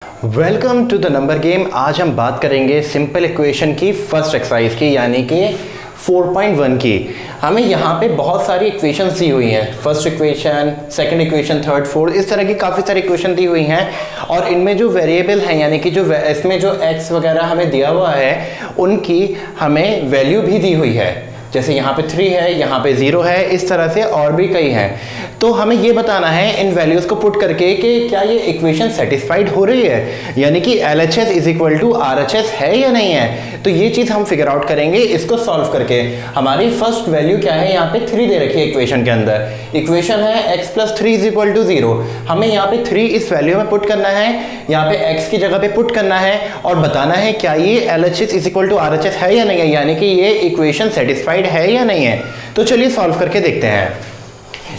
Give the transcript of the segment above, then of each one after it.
Welcome to the number game. आज हम बात करेंगे सिंपल इक्वेशन की फर्स्ट एक्सरसाइज की, यानी कि 4.1 की। हमें यहाँ पे बहुत सारी इक्वेशंस दी हुई हैं, first equation, second equation, third, fourth, इस तरह की काफ़ी सारी इक्वेशन दी हुई हैं। और इनमें जो वेरिएबल हैं, यानी कि जो इसमें जो एक्स वगैरह हमें दिया हुआ है, उनकी हमें वैल्यू भी दी हुई है। जैसे यहाँ पे 3 है, यहाँ पे 0 है, इस तरह से और भी कई हैं। तो हमें ये बताना है इन वैल्यूज़ को पुट करके कि क्या ये इक्वेशन सेटिस्फाइड हो रही है, यानी कि LHS is equal to RHS है या नहीं है। तो ये चीज़ हम फिगर आउट करेंगे इसको सॉल्व करके। हमारी फर्स्ट वैल्यू क्या है, यहाँ पे 3 दे रखी है इक्वेशन के अंदर। इक्वेशन है x plus 3 is equal to 0। हमें यहाँ पे 3 इस वैल्यू में पुट करना है, यहाँ पे x की जगह पे पुट करना है और बताना है क्या ये LHS is equal to RHS है या नहीं है, यानी कि ये इक्वेशन सेटिस्फाइड है या नहीं है। तो चलिए सॉल्व करके देखते हैं।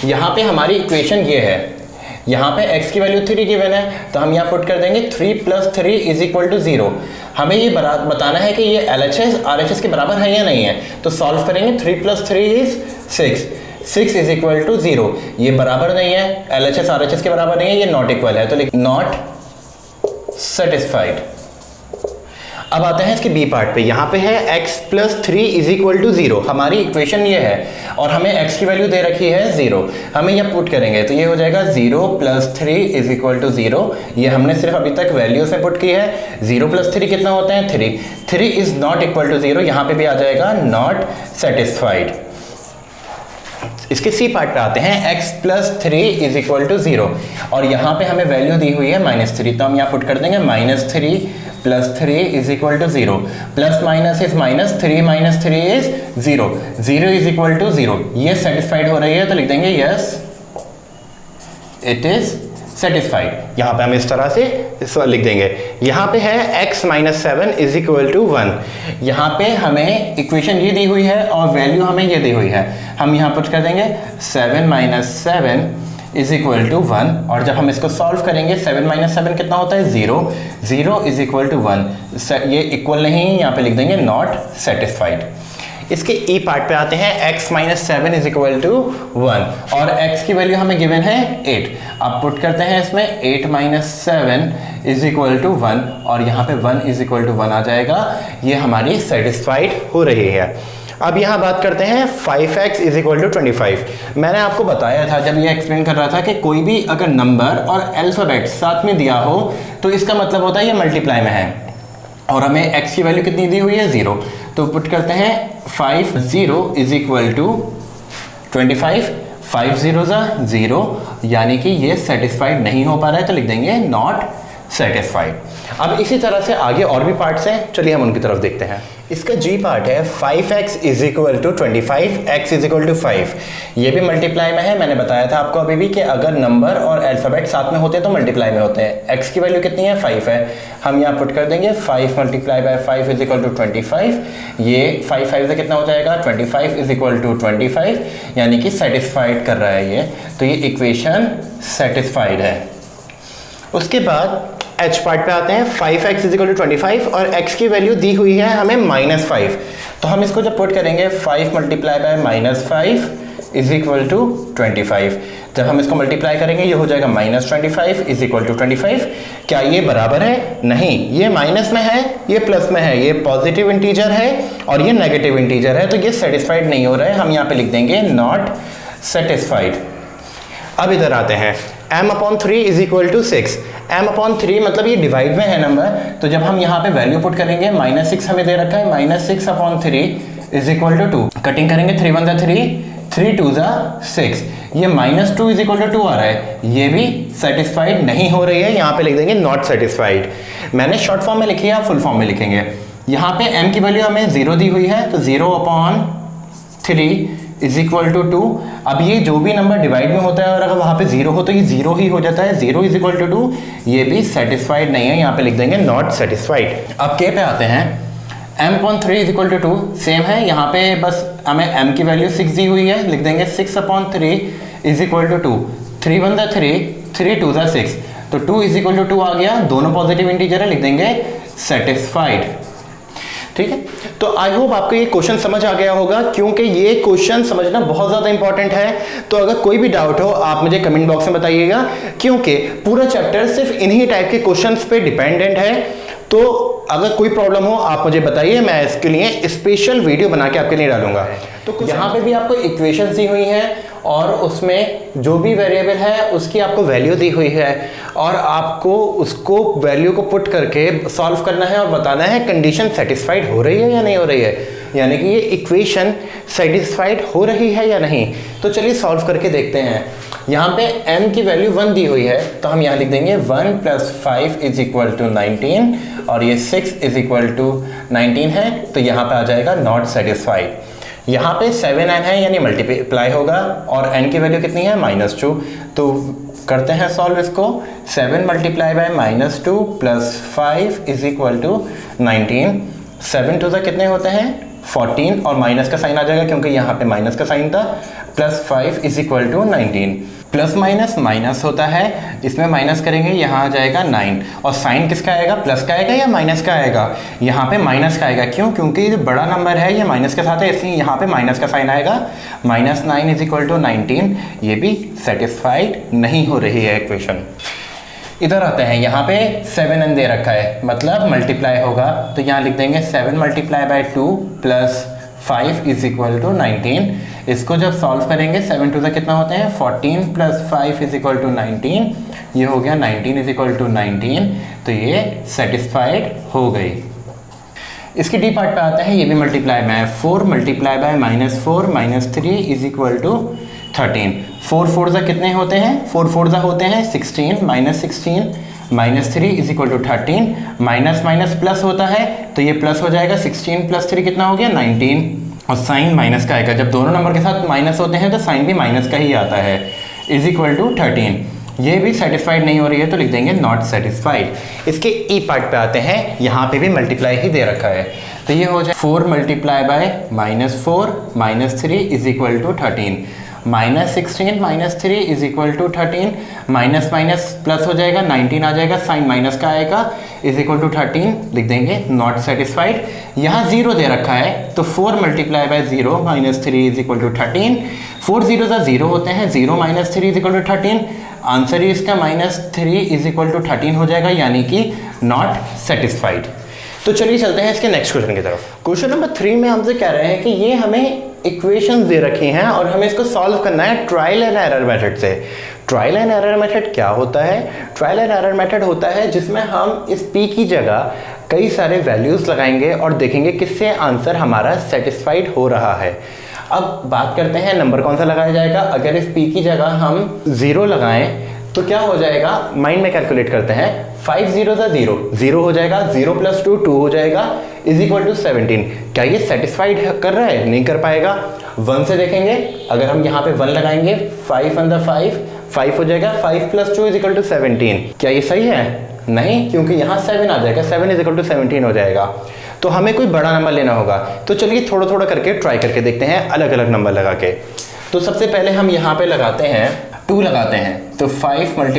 यहाँ पे हमारी इक्वेशन ये है, यहाँ पे x की वैल्यू 3 गिवन है, तो हम यहाँ पुट कर देंगे 3 प्लस 3 इज इक्वल टू 0। हमें ये बताना है कि ये LHS RHS के बराबर है या नहीं है। तो सॉल्व करेंगे, 3 plus 3 is 6 is equal to 0। ये बराबर नहीं है, LHS RHS के बराबर नहीं है, ये नॉट इक्वल है, तो लिख नॉट सेटिस्फाइड। अब आते हैं इसके बी पार्ट पे। यहाँ पे है x plus 3 is equal to 0। हमारी इक्वेशन ये है और हमें x की वैल्यू दे रखी है 0। हमें यह पुट करेंगे तो ये हो जाएगा 0 प्लस 3 इज इक्वल टू 0। ये हमने सिर्फ अभी तक वैल्यू से पुट की है। 0 प्लस 3 कितना होता है, 3 इज नॉट इक्वल टू 0। यहाँ पे भी आ जाएगा नॉट सेटिस्फाइड। इसके सी पार्ट पे आते हैं, x plus 3 is equal to 0 और यहाँ पे हमें वैल्यू दी हुई है -3, तो हम यहाँ पुट कर देंगे -3 plus 3 is equal to 0। Plus minus is minus, 3 minus 3 is 0। 0 is equal to 0। ये सेटिस्फाइड हो रही है, तो लिख देंगे यस इट इज सेटिस्फाइड। यहाँ पे हम इस तरह से लिख देंगे। यहाँ पे है x minus 7 is equal to 1। यहाँ पे हमें इक्वेशन ये दी हुई है और वैल्यू हमें ये दी हुई है। हम यहाँ पुट कर देंगे 7 माइनस 7 इज इक्वल टू 1। और जब हम इसको सॉल्व करेंगे, 7 माइनस 7 कितना होता है, 0। 0 इज इक्वल टू 1। ये इक्वल नहीं, यहाँ पे लिख देंगे नॉट सेटिस्फाइड। इसके ई पार्ट पे आते हैं, x minus 7 is equal to 1 और x की वैल्यू हमें गिवन है 8। अब पुट करते हैं इसमें 8 माइनस 7 इज इक्वल टू 1 और यहाँ पे 1 इज इक्वल टू 1 आ जाएगा। ये हमारी सेटिस्फाइड हो रही है। अब यहाँ बात करते हैं 5x इज इक्वल टू 25। मैंने आपको बताया था जब ये एक्सप्लेन कर रहा था कि कोई भी अगर नंबर और अल्फ़ाबेट साथ में दिया हो तो इसका मतलब होता है ये मल्टीप्लाई में है। और हमें x की वैल्यू कितनी दी हुई है, 0। तो पुट करते हैं 50 इज इक्वल टू 25। 5 0 0, यानी कि ये सेटिस्फाइड नहीं हो पा रहा है, तो लिख देंगे नॉट सेटिस्फाइड। अब इसी तरह से आगे और भी पार्ट्स हैं, चलिए हम उनकी तरफ देखते हैं। इसका जी पार्ट है 5x is equal to 25, x is equal to 5। ये भी मल्टीप्लाई में है। मैंने बताया था आपको अभी भी कि अगर नंबर और अल्फ़ाबेट साथ में होते हैं तो मल्टीप्लाई में होते हैं। x की वैल्यू कितनी है, 5 है। हम यहाँ पुट कर देंगे 5 multiply by 5 is equal to 25। ये 5 से कितना हो जाएगा, 25 इज इक्वल टू 25, यानी कि सेटिस्फाइड कर रहा है ये। तो ये इक्वेशन सेटिस्फाइड है। उसके बाद h पार्ट पे आते हैं, 5x इज इक्वल टू 25 और x की वैल्यू दी हुई है हमें -5। तो हम इसको जब पुट करेंगे, 5 multiply by -5 is equal to 25। जब हम इसको मल्टीप्लाई करेंगे ये हो जाएगा -25 इज इक्वल टू 25। क्या ये बराबर है, नहीं, ये माइनस में है, ये प्लस में है, ये पॉजिटिव इंटीजर है और ये नेगेटिव इंटीजर है, तो ये सेटिस्फाइड नहीं हो रहा है। हम यहाँ पे लिख देंगे नॉट सेटिस्फाइड। अब इधर आते हैं, m/3 is equal to 6। m/3 मतलब ये डिवाइड में है नंबर, तो जब हम यहाँ पे वैल्यू पुट करेंगे, -6 हमें दे रखा है, -6/3 इज इक्वल टू 2। कटिंग करेंगे, 3 1 3, 3 2 6। ये -2 इज इक्वल टू 2 आ रहा है, ये भी सेटिस्फाइड नहीं हो रही है। यहाँ पे लिख देंगे नॉट सेटिस्फाइड। मैंने शॉर्ट फॉर्म में लिखी है, आप फुल फॉर्म में लिखेंगे। यहाँ पे m की वैल्यू हमें 0 दी हुई है, तो 0/3 इज इक्वल टू 2। अब ये जो भी नंबर डिवाइड में होता है और अगर वहाँ पे 0 हो तो ये 0 ही हो जाता है, 0 इज इक्वल टू 2। ये भी सेटिस्फाइड नहीं है, यहाँ पे लिख देंगे नॉट सेटिस्फाइड। अब k पे आते हैं, m/3 is equal to 2 same है। यहाँ पे बस हमें m की वैल्यू 6 दी हुई है, लिख देंगे 6/3 इज इक्वल टू 2। 3 1 3, 3 2 6, तो 2 इज इक्वल टू 2 आ गया। दोनों पॉजिटिव इंटीजर है, लिख देंगे सेटिस्फाइड। ठीक है, तो आई होप आपको ये क्वेश्चन समझ आ गया होगा, क्योंकि ये क्वेश्चन समझना बहुत ज़्यादा इंपॉर्टेंट है। तो अगर कोई भी डाउट हो आप मुझे कमेंट बॉक्स में बताइएगा, क्योंकि पूरा चैप्टर सिर्फ इन्हीं टाइप के क्वेश्चंस पे डिपेंडेंट है। तो अगर कोई प्रॉब्लम हो आप मुझे बताइए, मैं इसके लिए स्पेशल वीडियो बना के आपके लिए डालूंगा। तो यहाँ पे भी आपको इक्वेशंस दी हुई हैं और उसमें जो भी वेरिएबल है उसकी आपको वैल्यू दी हुई है और आपको उसको वैल्यू को पुट करके सॉल्व करना है और बताना है कंडीशन सेटिस्फाइड हो रही है या नहीं हो रही है, यानी कि ये इक्वेशन सेटिस्फाइड हो रही है या नहीं। तो चलिए सॉल्व करके देखते हैं। यहाँ पे m की वैल्यू 1 दी हुई है, तो हम यहाँ लिख देंगे 1 + 5 = 19 और ये 6 = 19 है, तो यहाँ पे आ जाएगा नॉट सेटिस्फाइड। यहाँ पे 7n है यानी मल्टीप्लाई होगा और n की वैल्यू कितनी है -2, तो करते हैं सॉल्व इसको। 7 × -2 + 5 = 19। 7 2 कितने होते हैं 14 और माइनस का साइन आ जाएगा क्योंकि यहाँ पे माइनस का साइन था, +5 = 19। प्लस माइनस माइनस होता है, इसमें माइनस करेंगे यहाँ आ जाएगा 9 और साइन किसका आएगा, प्लस का आएगा या माइनस का आएगा, यहाँ पे माइनस का आएगा। क्यों? क्योंकि ये बड़ा नंबर है, ये माइनस के साथ है, इसलिए यहाँ पे माइनस का साइन आएगा। -9 = 19, ये भी सेटिस्फाइड नहीं हो रही है इक्वेशन। इधर आते हैं, यहाँ पे 7n दे रखा है, मतलब मल्टीप्लाई होगा, तो यहाँ लिख देंगे 7 × 2 + 5 = 19। इसको जब सॉल्व करेंगे 7 2 कितना होते हैं 14 + 5 = 19, ये हो गया 19 = 19, तो ये सेटिस्फाइड हो गई। इसकी डी पार्ट पे आते हैं, ये भी मल्टीप्लाई में है। 4 × -4 - 3 = 13। 4 4 कितने होते हैं 4 4 होते हैं 16 -16 -3 = 13, माइनस माइनस प्लस होता है तो ये प्लस हो जाएगा। 16 + 3 कितना हो गया 19 और साइन माइनस का आएगा। जब दोनों नंबर के साथ माइनस होते हैं तो साइन भी माइनस का ही आता है, = 13। ये भी सेटिस्फाइड नहीं हो रही है तो लिख देंगे नॉट सेटिस्फाइड। इसके ई पार्ट पे आते हैं, यहाँ पे भी मल्टीप्लाई ही दे रखा है, तो ये हो जाए 4 × -4 - 3 = 13, -16 - 3 = 13, माइनस माइनस प्लस हो जाएगा 19 आ जाएगा, साइन माइनस का आएगा, = 13, लिख देंगे नॉट सेटिस्फाइड। यहाँ 0 दे रखा है तो 4 × 0 - 3 = 13। 4 0 0 होते हैं, 0 - 3 = 13, आंसर ही इसका -3 = 13 हो जाएगा, यानी कि नॉट सेटिस्फाइड। तो चलिए चलते हैं इसके नेक्स्ट क्वेश्चन की तरफ। क्वेश्चन नंबर 3 में हमसे कह रहे हैं कि ये हमें इक्वेशंस दे रखी हैं और हमें इसको सॉल्व करना है ट्रायल एंड एरर मेथड से। ट्रायल एंड एरर मेथड क्या होता है? ट्रायल एंड एरर मेथड होता है जिसमें हम इस p की जगह कई सारे वैल्यूज लगाएंगे और देखेंगे किससे आंसर हमारा सेटिस्फाइड हो रहा है। अब बात करते हैं नंबर कौन सा लगाया जाएगा। अगर इस p की जगह हम 0 लगाएं तो क्या हो जाएगा, माइंड में कैलकुलेट करते हैं। 5 0 0 0 हो जाएगा, 0 + 2 2 हो जाएगा, = 17। क्या ये सेटिस्फाइड कर रहा है? नहीं कर पाएगा। 1 से देखेंगे, अगर हम यहाँ पे 1 लगाएंगे 5 × 5 5 हो जाएगा, 5 + 2 = 17। क्या ये सही है? नहीं, क्योंकि यहाँ 7 आ जाएगा, 7 = 17 हो जाएगा। तो हमें कोई बड़ा नंबर लेना होगा। तो चलिए थोड़ा थोड़ा करके ट्राई करके देखते हैं, अलग अलग नंबर लगा के। तो सबसे पहले हम यहाँ पे लगाते हैं 2 लगाते हैं, तो 5 ×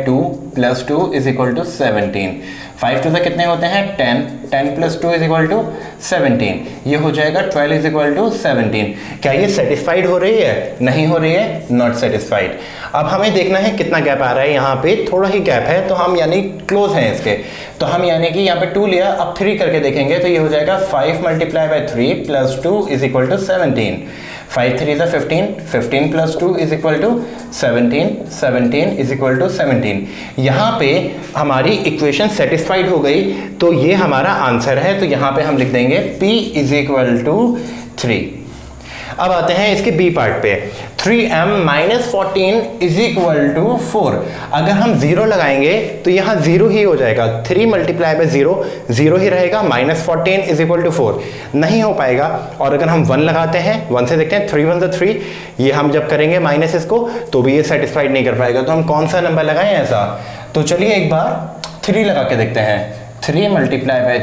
2 + 2 = 17। 5 2 कितने होते हैं 10, 10 + 2 = 17, ये हो जाएगा 12 = 17। क्या ये सेटिस्फाइड हो रही है? नहीं हो रही है, नॉट सेटिस्फाइड। अब हमें देखना है कितना गैप आ रहा है, यहाँ पे थोड़ा ही गैप है तो हम यानी क्लोज हैं इसके, तो हम यानी कि यहाँ पे 2 लिया, अब 3 करके देखेंगे तो ये हो जाएगा 5 × 3 + 2 = 17। 5 3 = 15, 15 + 2 = 17, 17 = 17। यहाँ पे हमारी इक्वेशन सेटिस्फाइड हो गई, तो ये हमारा आंसर है। तो यहाँ पे हम लिख देंगे p = 3। अब आते हैं इसके बी पार्ट पे, 3m - 14 = 4। अगर हम 0 लगाएंगे तो यहाँ 0 ही हो जाएगा, 3 × 0 0 ही रहेगा, -14 = 4 नहीं हो पाएगा। और अगर हम 1 लगाते हैं, 1 से देखते हैं, 3 1 = 3, ये हम जब करेंगे माइनस इसको तो भी ये सेटिस्फाइड नहीं कर पाएगा। तो हम कौन सा नंबर लगाएं ऐसा? तो चलिए एक बार 3 लगा के देखते हैं। 3 ×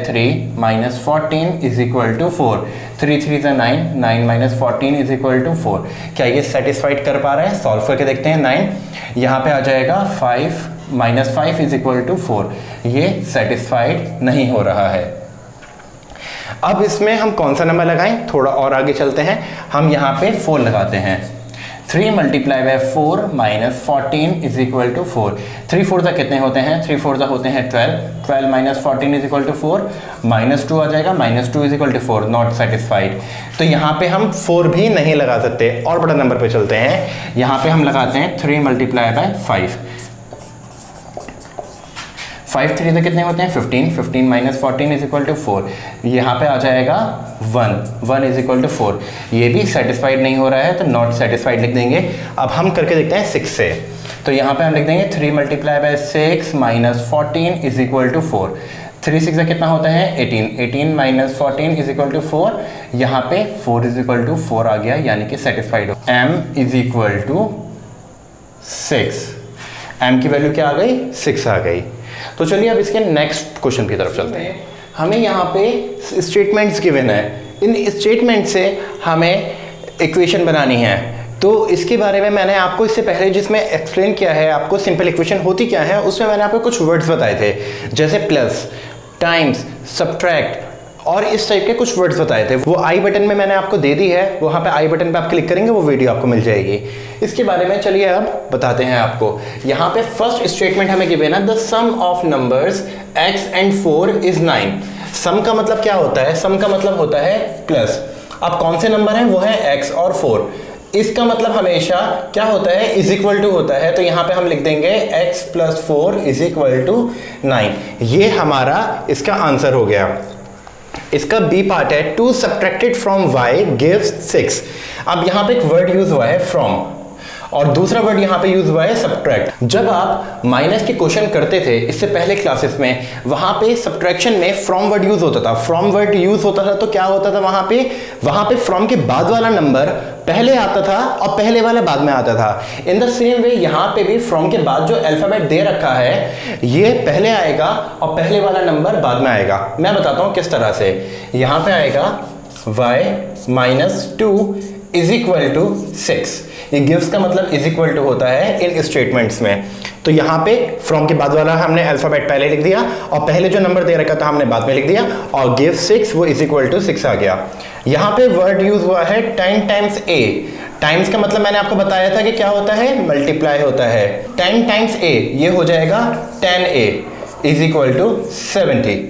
3 - 14 = 4, 3 3 = 9, 9 - 14 = 4। क्या ये सेटिस्फाइड कर पा रहा है? सॉल्व करके देखते हैं। 9 यहाँ पे आ जाएगा, 5 - 5 = 4, ये सेटिस्फाइड नहीं हो रहा है। अब इसमें हम कौन सा नंबर लगाएं, थोड़ा और आगे चलते हैं, हम यहाँ पे 4 लगाते हैं। 3 multiply by 4 minus 14 is equal to 4। 3 4 तक कितने होते हैं, 3 4 तक होते हैं 12, 12 माइनस 14 इज इक्वल टू 4, -2 आ जाएगा, -2 is equal to 4, not satisfied. तो यहाँ पे हम 4 भी नहीं लगा सकते, और बड़ा नंबर पे चलते हैं, यहाँ पे हम लगाते हैं 3 मल्टीप्लाई बाय 5। 5 3 तक कितने होते हैं 15, 15 माइनस 14 इज इक्वल टू 4, यहाँ पे आ जाएगा 1, 1 इज इक्वल टू 4। ये भी सेटिस्फाइड नहीं हो रहा है तो नॉट सेटिस्फाइड लिख देंगे। अब हम करके देखते हैं 6 से, तो यहाँ पे हम लिख देंगे 3 multiply by 6 minus 14 is equal to 4। 3 6 का कितना होता है 18, 18 माइनस 14 इज इक्वल टू 4, यहाँ पे 4 इज इक्वल टू 4 आ गया, यानी कि सेटिस्फाइड हो। m is equal to 6, m की वैल्यू क्या आ गई 6 आ गई। तो चलिए अब इसके नेक्स्ट क्वेश्चन की तरफ चलते हैं। हमें यहाँ पे स्टेटमेंट्स गिवन है, इन स्टेटमेंट से हमें इक्वेशन बनानी है। तो इसके बारे में मैंने आपको इससे पहले जिसमें एक्सप्लेन किया है आपको सिंपल इक्वेशन होती क्या है, उसमें मैंने आपको कुछ वर्ड्स बताए थे, जैसे प्लस, टाइम्स, सब्ट्रैक्ट और इस टाइप के कुछ वर्ड्स बताए थे। वो आई बटन में मैंने आपको दे दी है, वहाँ पे आई बटन पे आप क्लिक करेंगे वो वीडियो आपको मिल जाएगी। इसके बारे में चलिए अब बताते हैं आपको। यहाँ पे फर्स्ट स्टेटमेंट हमें गिवन है, the sum of numbers x and 4 is 9। Sum का मतलब क्या होता है, सम का मतलब होता है प्लस। अब कौन से नंबर हैं, वो है x और 4। इसका मतलब हमेशा क्या होता है, इज इक्वल टू होता है, तो यहाँ पे हम लिख देंगे x plus 4 is equal to 9। ये हमारा इसका आंसर हो गया। इसका बी पार्ट है, two subtracted from y gives 6। अब यहाँ पे एक वर्ड यूज हुआ है फ्रॉम, और दूसरा वर्ड यहाँ पे यूज हुआ है सब्ट्रैक्ट। जब आप माइनस के क्वेश्चन करते थे इससे पहले क्लासेस में, वहां पे सब्ट्रैक्शन में फ्रॉम वर्ड यूज होता था। फ्रॉम वर्ड यूज होता था तो क्या होता था, वहां पे फ्रॉम के बाद वाला नंबर पहले आता था और पहले वाला बाद में आता था। इन द सेम वे यहाँ पे भी फ्रॉम के बाद जो अल्फाबेट दे रखा है ये पहले आएगा और पहले वाला नंबर बाद में आएगा। मैं बताता हूँ किस तरह से। यहाँ पे आएगा y minus 2 is equal to 6। ये गिव्स का मतलब इज इक्वल टू होता है इन स्टेटमेंट्स में। तो यहाँ पे फ्रॉम के बाद वाला हमने अल्फाबेट पहले लिख दिया और पहले जो नंबर दे रखा था हमने बाद में लिख दिया, और गिव 6 वो इज इक्वल टू 6 आ गया। यहाँ पे वर्ड यूज हुआ है 10 टाइम्स a। टाइम्स का मतलब मैंने आपको बताया था कि क्या होता है, मल्टीप्लाई होता है। 10 टाइम्स a ये हो जाएगा 10a is equal to 70।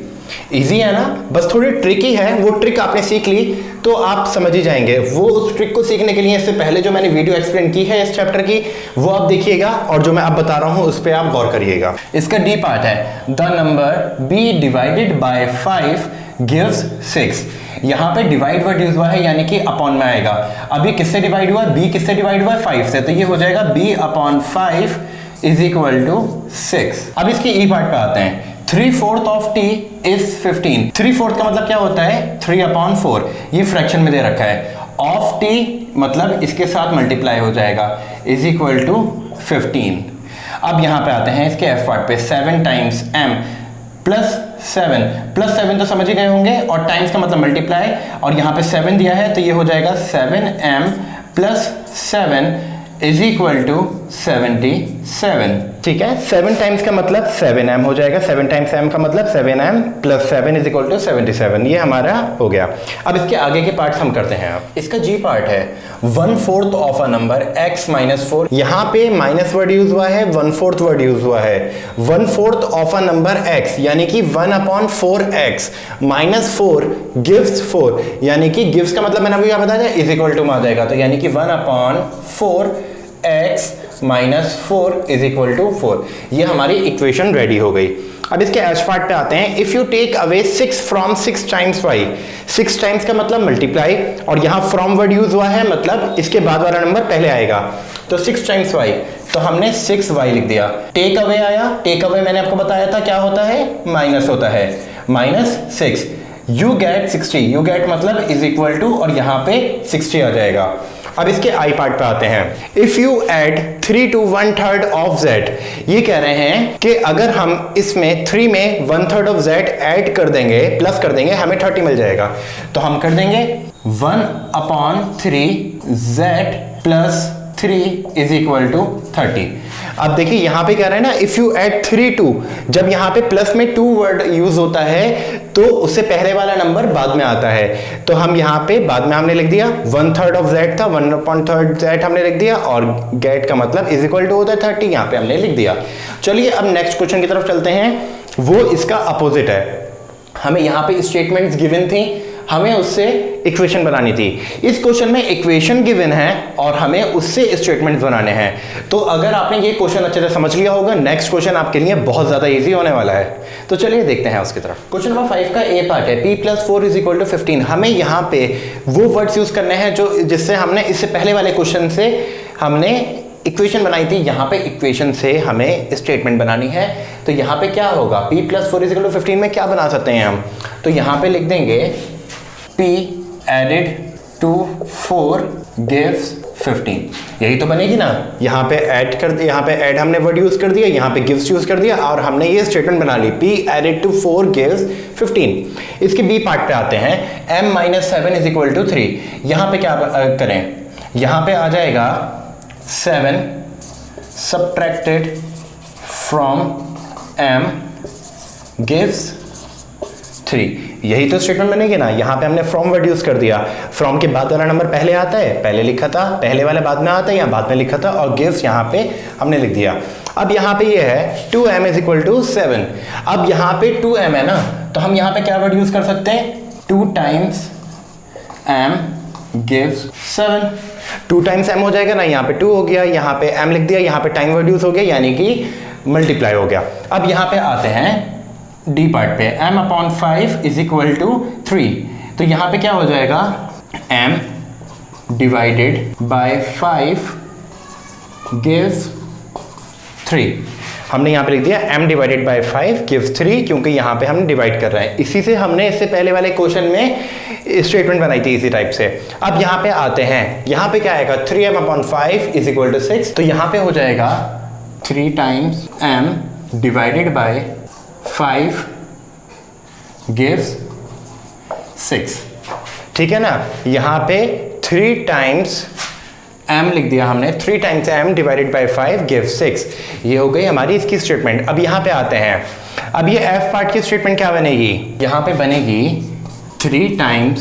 Easy है ना, बस थोड़ी ट्रिकी है, वो ट्रिक आपने सीख ली तो आप समझ ही जाएंगे। वो उस ट्रिक को सीखने के लिए इससे पहले जो मैंने वीडियो एक्सप्लेन की है इस चैप्टर की, वो आप देखिएगा, और जो मैं अब बता रहा हूं उस पर आप गौर करिएगा। इसका डी पार्ट है, the number b divided by 5 gives 6। यहाँ पे डिवाइड वर्ड यूज हुआ है, यानी कि अपॉन में आएगा। अभी किससे डिवाइड हुआ, b किससे डिवाइड हुआ है 5 से, तो ये हो जाएगा b upon 5 is equal to 6। अब इसकी ई पार्ट पे आते हैं। 3/4 ऑफ t इज 15। 3/4 का मतलब क्या होता है 3/4, ये फ्रैक्शन में दे रखा है। ऑफ t मतलब इसके साथ मल्टीप्लाई हो जाएगा, इज इक्वल टू 15। अब यहां पे आते हैं इसके एफ पार्ट पे, 7 टाइम्स m प्लस 7 तो समझ ही गए होंगे, और टाइम्स का मतलब मल्टीप्लाई, और यहाँ पे 7 दिया है तो ये हो जाएगा 7m plus 7 is equal to 77। ठीक है, 7 टाइम्स का मतलब 7m हो जाएगा, 7 टाइम्स m का मतलब 7m plus 7 is equal to 77। ये हमारा हो गया। अब इसके आगे के पार्ट्स हम करते हैं। अब इसका जी पार्ट है, 1/4 of a number x minus 4। यहाँ पे माइनस वर्ड यूज हुआ है, 1/4 वर्ड यूज हुआ है। 1/4 ऑफ अ नंबर x यानी कि 1/4x माइनस 4 गिव्स 4, यानी कि गिव्स का मतलब मैंने अभी क्या बताया इज इक्वल टू में आ जाएगा, तो यानी कि 1/4x minus 4 is equal to 4। ये हमारी इक्वेशन रेडी हो गई। अब इसके एच पार्ट पे आते हैं। If you take away 6 from 6 times y, 6 times का मतलब मल्टीप्लाई, और यहाँ फ्रॉम वर्ड यूज हुआ है, मतलब इसके बाद वाला नंबर पहले आएगा, तो 6 टाइम्स y, तो हमने 6y लिख दिया। टेक अवे आया, टेक अवे मैंने आपको बताया था क्या होता है, माइनस होता है, -6। यू गेट 60, यू गेट मतलब इज इक्वल टू, और यहाँ पे 60 आ जाएगा। अब इसके आई पार्ट पे आते हैं। If you add 3 to 1/3 of z, ये कह रहे हैं कि अगर हम इसमें 3 में 1/3 ऑफ z ऐड कर देंगे, प्लस कर देंगे, हमें 30 मिल जाएगा। तो हम कर देंगे 1/3 z plus 3 is equal to 30। अब देखिए यहाँ पे कह रहा है ना, इफ यू एड 3 2, जब यहाँ पे प्लस में 2 वर्ड यूज होता है तो उससे पहले वाला नंबर बाद में आता है। तो हम यहाँ पे बाद में हमने लिख दिया 1/3 ऑफ z था, 1/3 z हमने लिख दिया, और गेट का मतलब इज इक्वल टू होता है 30, यहाँ पे हमने लिख दिया। चलिए अब नेक्स्ट क्वेश्चन की तरफ चलते हैं, वो इसका अपोजिट है। हमें यहाँ पे स्टेटमेंट्स गिवन थी, हमें उससे इक्वेशन बनानी थी। इस क्वेश्चन में इक्वेशन गिवन है और हमें उससे स्टेटमेंट्स बनाने हैं। तो अगर आपने ये क्वेश्चन अच्छे से समझ लिया होगा, नेक्स्ट क्वेश्चन आपके लिए बहुत ज्यादा इजी होने वाला है। तो चलिए देखते हैं उसकी तरफ। क्वेश्चन नंबर 5 का ए पार्ट है, p + 4 = 15। हमें यहाँ पे वो वर्ड्स यूज करने हैं जो जिससे हमने इससे पहले वाले क्वेश्चन से हमने इक्वेशन बनाई थी। यहाँ पे इक्वेशन से हमें स्टेटमेंट बनानी है। तो यहाँ पे क्या होगा, p + 4 = 15 में क्या बना सकते हैं हम, तो यहाँ पे लिख देंगे p added to 4 gives 15। यही तो बनेगी ना, यहाँ पे ऐड कर दिया, यहाँ पे ऐड हमने वर्ड यूज कर दिया, यहाँ पे गिव्स यूज कर दिया, और हमने ये स्टेटमेंट बना ली p added to 4 gives 15। इसके बी पार्ट पे आते हैं, m - 7 = 3। यहाँ पे क्या करें, यहाँ पे आ जाएगा 7 subtracted from m gives 3। यही तो स्टेटमेंट बनेगी ना। यहाँ पे हमने फ्रॉम वर्ड यूज कर दिया, फ्रॉम के बाद वाला नंबर पहले आता है, पहले लिखा था, पहले वाला बाद में आता है, यहाँ बाद में लिखा था, और गिव्स यहाँ पे हमने लिख दिया। अब यहाँ पे ये है 2m = 7। अब यहाँ पे 2m है ना, तो हम यहाँ पे क्या वर्ड यूज कर सकते हैं, 2 times m gives 7। 2 times m हो जाएगा ना, यहाँ पे 2 हो गया, यहाँ पे m लिख दिया, यहाँ पे टाइम वर्ड यूज हो गया, यानी कि मल्टीप्लाई हो गया। अब यहाँ पे आते हैं डी पार्ट पे, m/5 = 3। तो यहाँ पे क्या हो जाएगा, m / 5 gives 3। हमने यहाँ पे लिख दिया m / 5 gives 3, क्योंकि यहाँ पे हम डिवाइड कर रहे हैं। इसी से हमने इससे पहले वाले क्वेश्चन में स्टेटमेंट बनाई थी इसी टाइप से। अब यहाँ पे आते हैं, यहाँ पे क्या आएगा, 3m/5 = 6। तो यहाँ पे हो जाएगा 3 times m / 5 gives 6। ठीक है ना, यहाँ पे 3 times m लिख दिया हमने, 3 times m / 5 gives 6। ये हो गई हमारी इसकी स्टेटमेंट। अब यहाँ पे आते हैं, अब ये f पार्ट की स्टेटमेंट क्या बनेगी, यहाँ पे बनेगी 3 times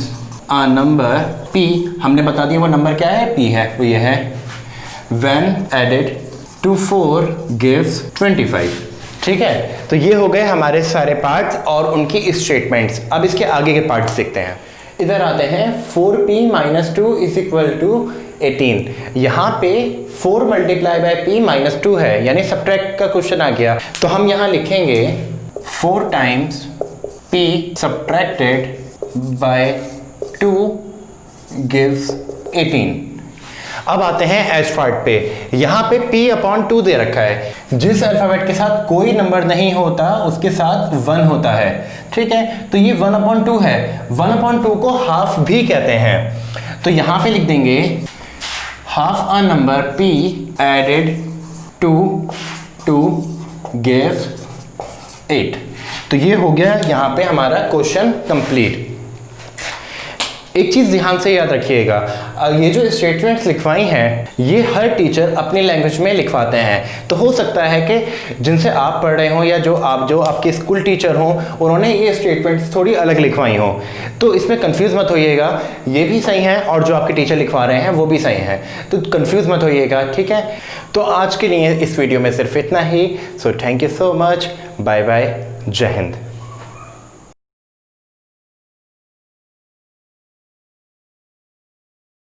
a number p। हमने बता दिया वो नंबर क्या है, p है, वो ये है, when added to 4 gives 25। ठीक है, तो ये हो गए हमारे सारे पार्ट्स और उनकी स्टेटमेंट्स। अब इसके आगे के पार्ट्स देखते हैं। इधर आते हैं, 4p - 2 = 18। यहाँ पे 4 × p - 2 है, यानी सब्ट्रैक्ट का क्वेश्चन आ गया। तो हम यहाँ लिखेंगे 4 times p subtracted by 2 gives 18। अब आते हैं एच पार्ट पे, यहाँ पे p/2 दे रखा है। जिस अल्फाबेट के साथ कोई नंबर नहीं होता उसके साथ 1 होता है। ठीक है, तो ये 1/2 है, 1/2 को हाफ भी कहते हैं। तो यहाँ पे लिख देंगे half a number p added to 2 gives 8। तो ये हो गया यहाँ पे हमारा क्वेश्चन कंप्लीट। एक चीज़ ध्यान से याद रखिएगा, ये जो स्टेटमेंट्स लिखवाई हैं ये हर टीचर अपनी लैंग्वेज में लिखवाते हैं। तो हो सकता है कि जिनसे आप पढ़ रहे हो या जो आपके स्कूल टीचर हों उन्होंने ये स्टेटमेंट्स थोड़ी अलग लिखवाई हों, तो इसमें कंफ्यूज मत होइएगा। ये भी सही है और जो आपके टीचर लिखवा रहे हैं वो भी सही है, तो कंफ्यूज मत होइएगा। ठीक है, तो आज के लिए इस वीडियो में सिर्फ इतना ही। So thank you so much, bye bye, जय हिंद।